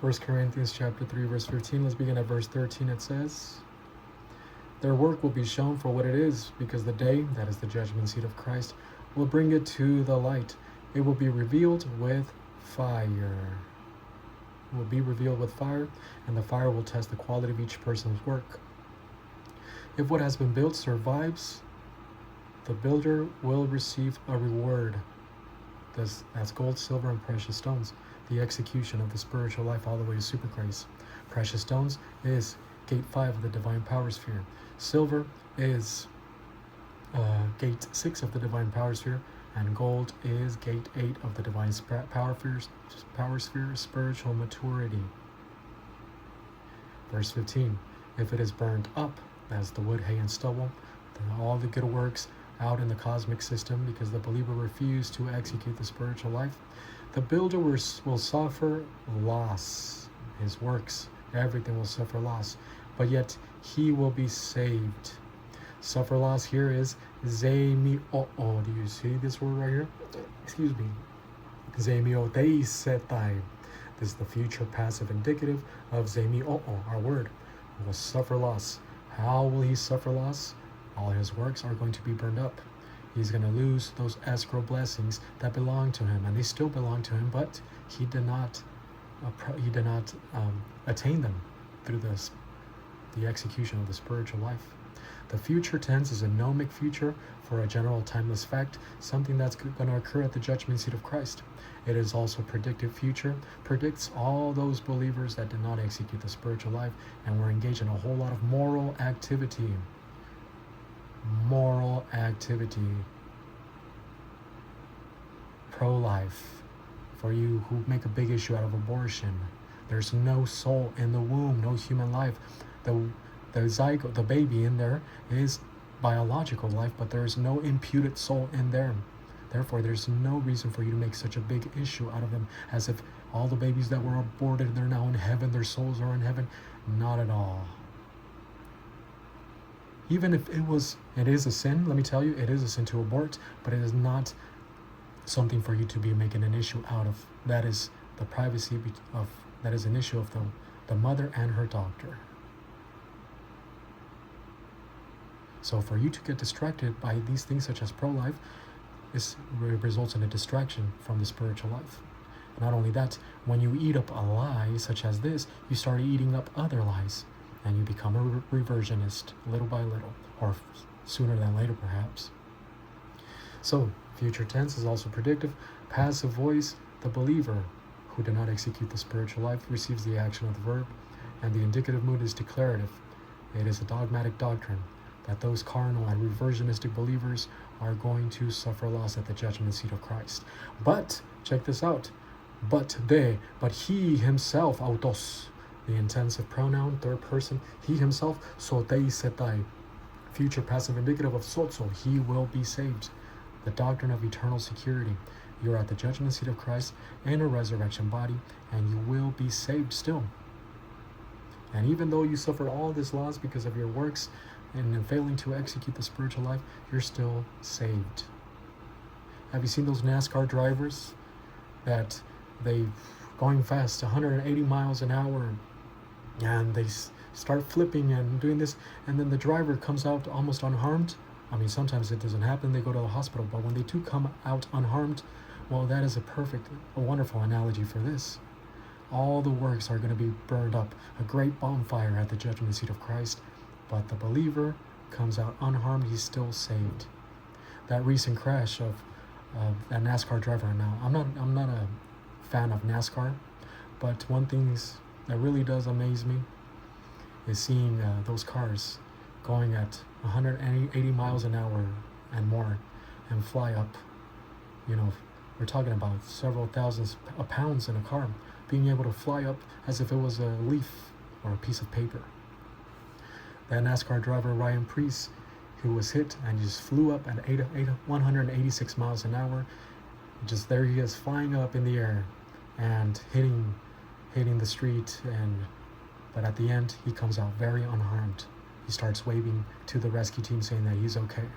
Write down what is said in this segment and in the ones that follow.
1 Corinthians chapter 3, verse 15. Let's begin at verse 13. It says, their work will be shown for what it is, because the day, that is the judgment seat of Christ, will bring it to the light. It will be revealed with fire. It will be revealed with fire, and the fire will test the quality of each person's work. If what has been built survives, the builder will receive a reward. That's gold, silver, and precious stones. The execution of the spiritual life all the way to super grace. Precious stones is gate 5 of the divine power sphere. Silver is gate 6 of the divine power sphere, and gold is gate 8 of the divine power sphere, spiritual maturity. Verse 15, if it is burned up, as the wood, hay, and stubble, then all the good works out in the cosmic system, because the believer refused to execute the spiritual life, the builder will suffer loss. His works, everything will suffer loss, but yet he will be saved. Suffer loss here is zemio. Do you see this word right here? Excuse me. Zemio deisetai. This is the future passive indicative of zemio, our word. Will suffer loss. How will he suffer loss? All his works are going to be burned up. He's going to lose those escrow blessings that belong to him, and they still belong to him, but he did not attain them through the execution of the spiritual life. The future tense is a gnomic future for a general timeless fact, something that's going to occur at the judgment seat of Christ. It is also predictive future, predicts all those believers that did not execute the spiritual life and were engaged in a whole lot of moral activity. Moral activity. Pro-life. For you who make a big issue out of abortion, there's no soul in the womb, no human life. The zygote, the baby in there, is biological life, but there is no imputed soul in there. Therefore, there's no reason for you to make such a big issue out of them, as if all the babies that were aborted, they're now in heaven, their souls are in heaven. Not at all. Even if it is a sin, let me tell you, it is a sin to abort, but it is not something for you to be making an issue out of. That is the privacy of, that is an issue of the mother and her doctor. So for you to get distracted by these things such as pro-life, this results in a distraction from the spiritual life. Not only that, when you eat up a lie such as this, you start eating up other lies, and you become a reversionist little by little, or sooner than later perhaps. So, future tense is also predictive. Passive voice, the believer who did not execute the spiritual life receives the action of the verb, and the indicative mood is declarative. It is a dogmatic doctrine that those carnal and reversionistic believers are going to suffer loss at the judgment seat of Christ. But, check this out, but he himself, autos, the intensive pronoun, third person, he himself, sotei setai, future passive indicative of sozo, he will be saved. The doctrine of eternal security. You're at the judgment seat of Christ in a resurrection body, and you will be saved still. And even though you suffered all this loss because of your works and in failing to execute the spiritual life, you're still saved. Have you seen those NASCAR drivers that they going fast, 180 miles an hour, and they start flipping and doing this, and then the driver comes out almost unharmed? I mean, sometimes it doesn't happen, they go to the hospital, but when they do come out unharmed, well, that is a wonderful analogy for this. All the works are going to be burned up, a great bonfire at the judgment seat of Christ, but the believer comes out unharmed, he's still saved. That recent crash of that NASCAR driver, now, I'm not a fan of NASCAR, but one thing that really does amaze me is seeing those cars going at 180 miles an hour and more and fly up. You know, we're talking about several thousands of pounds in a car, being able to fly up as if it was a leaf or a piece of paper. That NASCAR driver, Ryan Preece, who was hit and just flew up at 186 miles an hour, just there he is flying up in the air and hitting the street, but at the end he comes out very unharmed. He starts waving to the rescue team saying that he's okay.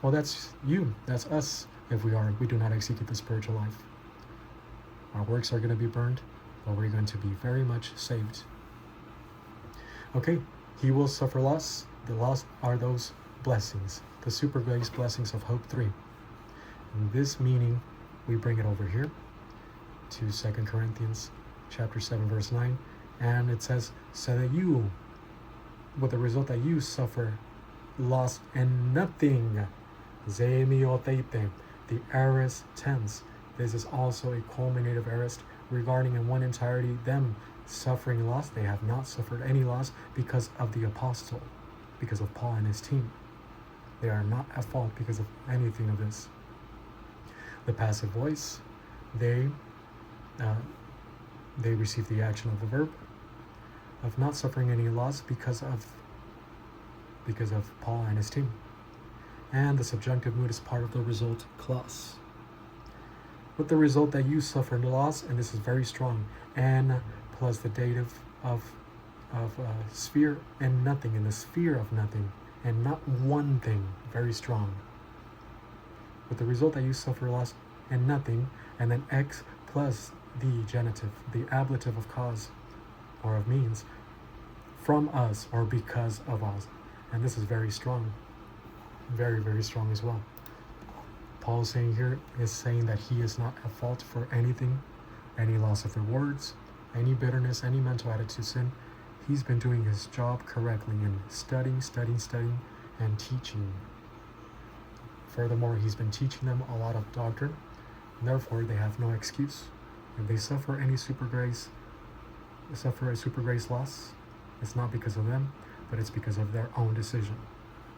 Well, that's you, that's us, if we do not execute the spiritual life. Our works are going to be burned, but we're going to be very much saved. Okay, he will suffer loss. The loss are those blessings, the super grace blessings of Hope 3. And this meaning, we bring it over here to 2 Corinthians chapter 7, verse 9. And it says, so that you, with the result that you suffer loss and nothing. Zemioteite, the aorist tense. This is also a culminative aorist regarding in one entirety them suffering loss. They have not suffered any loss because of the apostle, because of Paul and his team. They are not at fault because of anything of this. The passive voice, they receive the action of the verb of not suffering any loss because of Paul and his team. And the subjunctive mood is part of the result clause. With the result that you suffer loss, and this is very strong, and plus the dative of sphere and nothing, in the sphere of nothing, and not one thing, very strong. With the result that you suffer loss and nothing, and then X plus the genitive, the ablative of cause or of means, from us or because of us. And this is very strong, very, very strong as well. Paul is saying here is saying that he is not at fault for anything, any loss of rewards, any bitterness, any mental attitude sin. He's been doing his job correctly in studying, and teaching. Furthermore, he's been teaching them a lot of doctrine, and therefore they have no excuse. If they suffer any super grace loss, it's not because of them, but it's because of their own decision,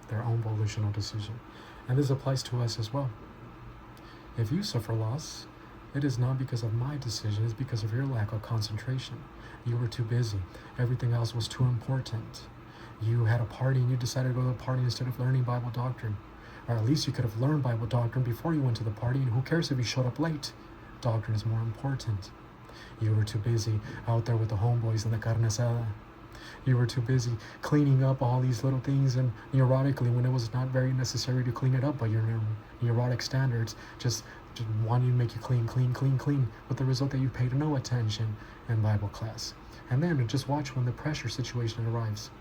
their own volitional decision. And this applies to us as well. If you suffer loss, it is not because of my decision, it's because of your lack of concentration. You were too busy. Everything else was too important. You had a party and you decided to go to the party instead of learning Bible doctrine. Or at least you could have learned Bible doctrine before you went to the party, and who cares if you showed up late? Doctrine is more important. You were too busy out there with the homeboys and the carne asada. You were too busy cleaning up all these little things, and neurotically, when it was not very necessary to clean it up by your neurotic standards, just wanting to make you clean, with the result that you paid no attention in Bible class. And then just watch when the pressure situation arrives.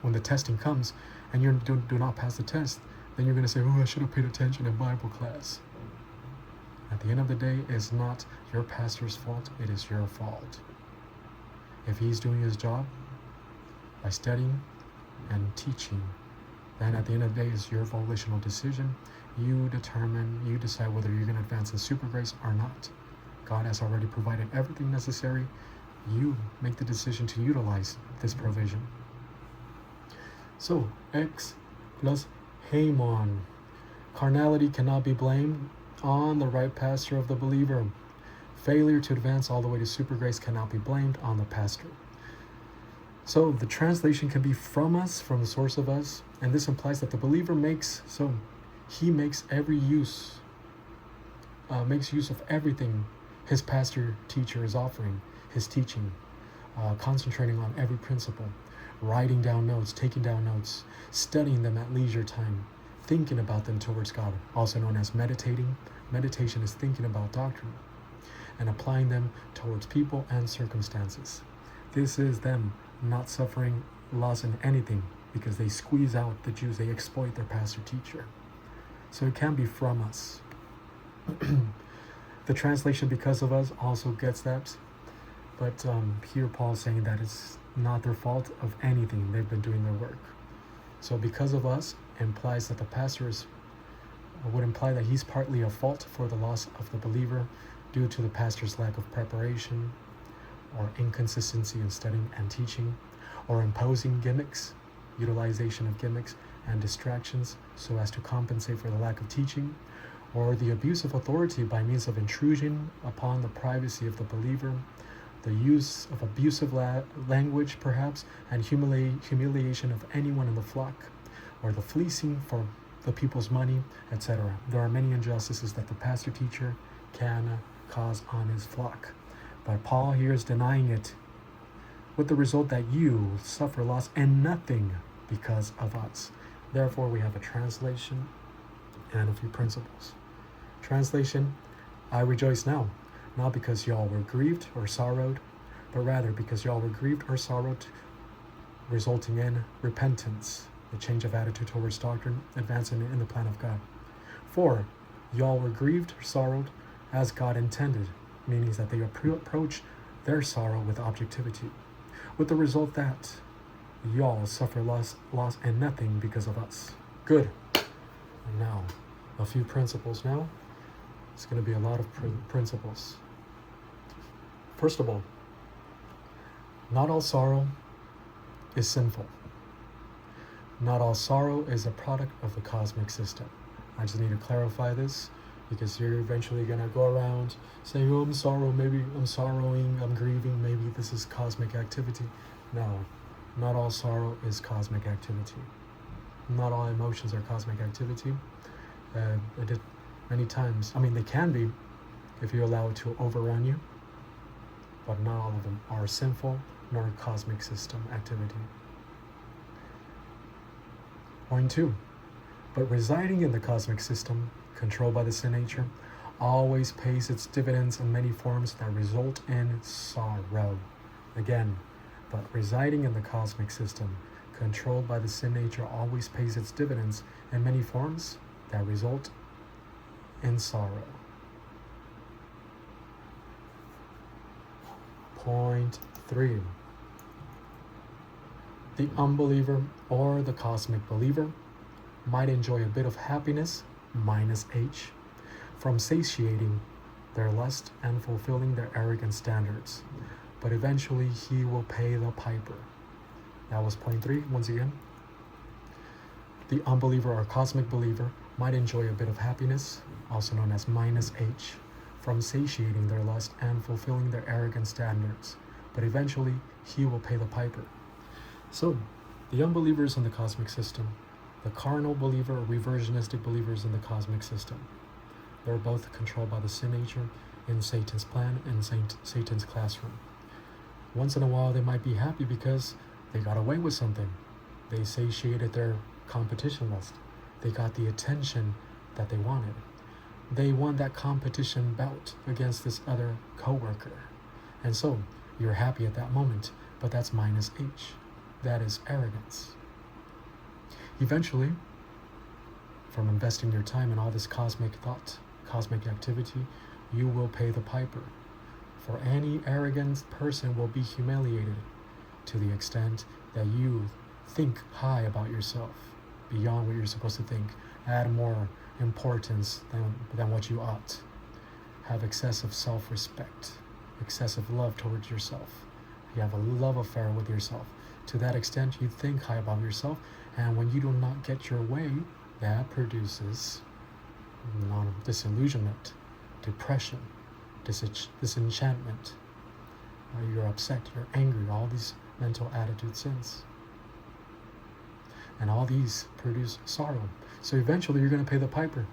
When the testing comes and you do not pass the test, then you're going to say, oh, I should have paid attention in Bible class. At the end of the day, it's not your pastor's fault, it is your fault. If he's doing his job by studying and teaching, then at the end of the day, it's your volitional decision. You decide whether you're going to advance in super grace or not. God has already provided everything necessary. You make the decision to utilize this provision. So, X plus Haimon. Carnality cannot be blamed on the right pastor of the believer. Failure to advance all the way to super grace cannot be blamed on the pastor. So the translation can be from us, from the source of us, and this implies that the believer makes use of everything his pastor teacher is offering, his teaching, concentrating on every principle, writing down notes, taking down notes, studying them at leisure time, thinking about them towards God, also known as meditating. Meditation is thinking about doctrine and applying them towards people and circumstances. This is them not suffering loss in anything because they squeeze out the Jews, they exploit their pastor teacher. So it can be from us. The translation because of us also gets that, but here Paul's saying that it's not their fault of anything, they've been doing their work. So because of us implies that the pastor would imply that he's partly at fault for the loss of the believer due to the pastor's lack of preparation or inconsistency in studying and teaching, or imposing gimmicks, utilization of gimmicks and distractions so as to compensate for the lack of teaching, or the abuse of authority by means of intrusion upon the privacy of the believer, the use of abusive language perhaps, and humiliation of anyone in the flock, or the fleecing for the people's money, etc. There are many injustices that the pastor teacher can cause on his flock. But Paul here is denying it, with the result that you suffer loss and nothing because of us. Therefore, we have a translation and a few principles. Translation, I rejoice now, not because y'all were grieved or sorrowed, but rather because y'all were grieved or sorrowed, resulting in repentance, the change of attitude towards doctrine, advancing in the plan of God. 4, y'all were grieved or sorrowed as God intended, meaning that they approach their sorrow with objectivity, with the result that y'all suffer loss and nothing because of us. Good. And now, a few principles now. It's going to be a lot of principles. First of all, not all sorrow is sinful. Not all sorrow is a product of the cosmic system. I just need to clarify this because you're eventually going to go around saying, oh, I'm maybe I'm sorrowing, I'm grieving, maybe this is cosmic activity. No, not all sorrow is cosmic activity. Not all emotions are cosmic activity. I did many times. I mean, they can be if you allow it to overrun you, but not all of them are sinful nor cosmic system activity. Point 2. But residing in the cosmic system, controlled by the sin nature, always pays its dividends in many forms that result in sorrow. Again, but residing in the cosmic system, controlled by the sin nature, always pays its dividends in many forms that result in sorrow. Point 3. The unbeliever or the cosmic believer might enjoy a bit of happiness, minus H, from satiating their lust and fulfilling their arrogant standards, but eventually he will pay the piper. That was point 3, once again. The unbeliever or cosmic believer might enjoy a bit of happiness, also known as minus H, from satiating their lust and fulfilling their arrogant standards, but eventually he will pay the piper. So, the unbelievers in the cosmic system, the carnal believer or reversionistic believers in the cosmic system, they're both controlled by the sin nature in Satan's plan and Satan's classroom. Once in a while, they might be happy because they got away with something. They satiated their competition lust. They got the attention that they wanted. They won that competition bout against this other coworker. And so, you're happy at that moment, but that's minus H. That is arrogance. Eventually, from investing your time in all this cosmic thought, cosmic activity, you will pay the piper. For any arrogant person will be humiliated to the extent that you think high about yourself, beyond what you're supposed to think, add more importance than what you ought, have excessive self-respect, excessive love towards yourself. You have a love affair with yourself. To that extent, you think high about yourself, and when you do not get your way, that produces disillusionment, depression, disenchantment. You're upset, you're angry, all these mental attitude sins. And all these produce sorrow. So eventually you're going to pay the piper.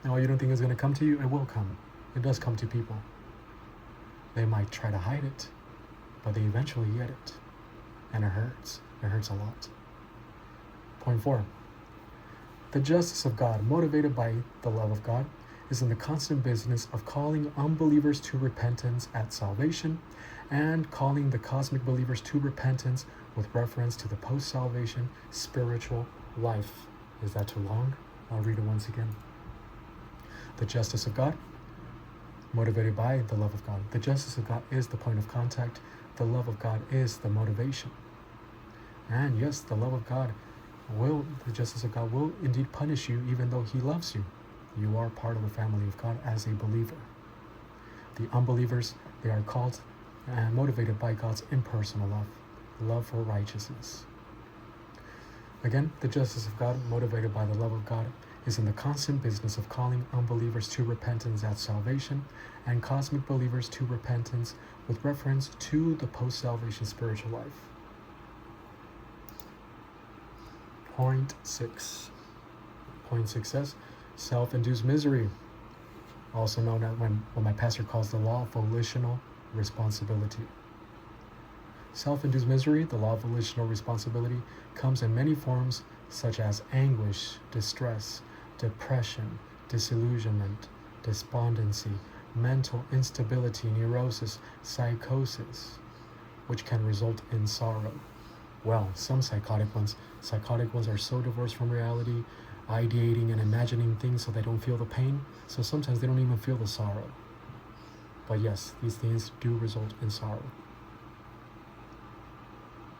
Now, you don't think it's going to come to you? It will come. It does come to people. They might try to hide it, but they eventually get it. And it hurts. It hurts a lot. Point 4. The justice of God, motivated by the love of God, is in the constant business of calling unbelievers to repentance at salvation and calling the cosmic believers to repentance with reference to the post-salvation spiritual life. Is that too long? I'll read it once again. The justice of God, motivated by the love of God. The justice of God is the point of contact. The love of God is the motivation. And yes, the love of God the justice of God will indeed punish you even though he loves you. You are part of the family of God as a believer. The unbelievers, they are called and motivated by God's impersonal love for righteousness. Again, the justice of God, motivated by the love of God, is in the constant business of calling unbelievers to repentance at salvation and cosmic believers to repentance with reference to the post-salvation spiritual life. Point 6. Point 6 says, self-induced misery, also known as what my pastor calls the law of volitional responsibility. Self-induced misery, the law of volitional responsibility, comes in many forms such as anguish, distress, depression, disillusionment, despondency, mental instability, neurosis, psychosis, which can result in sorrow. Well, some psychotic ones are so divorced from reality, ideating and imagining things so they don't feel the pain, so sometimes they don't even feel the sorrow. But yes, these things do result in sorrow.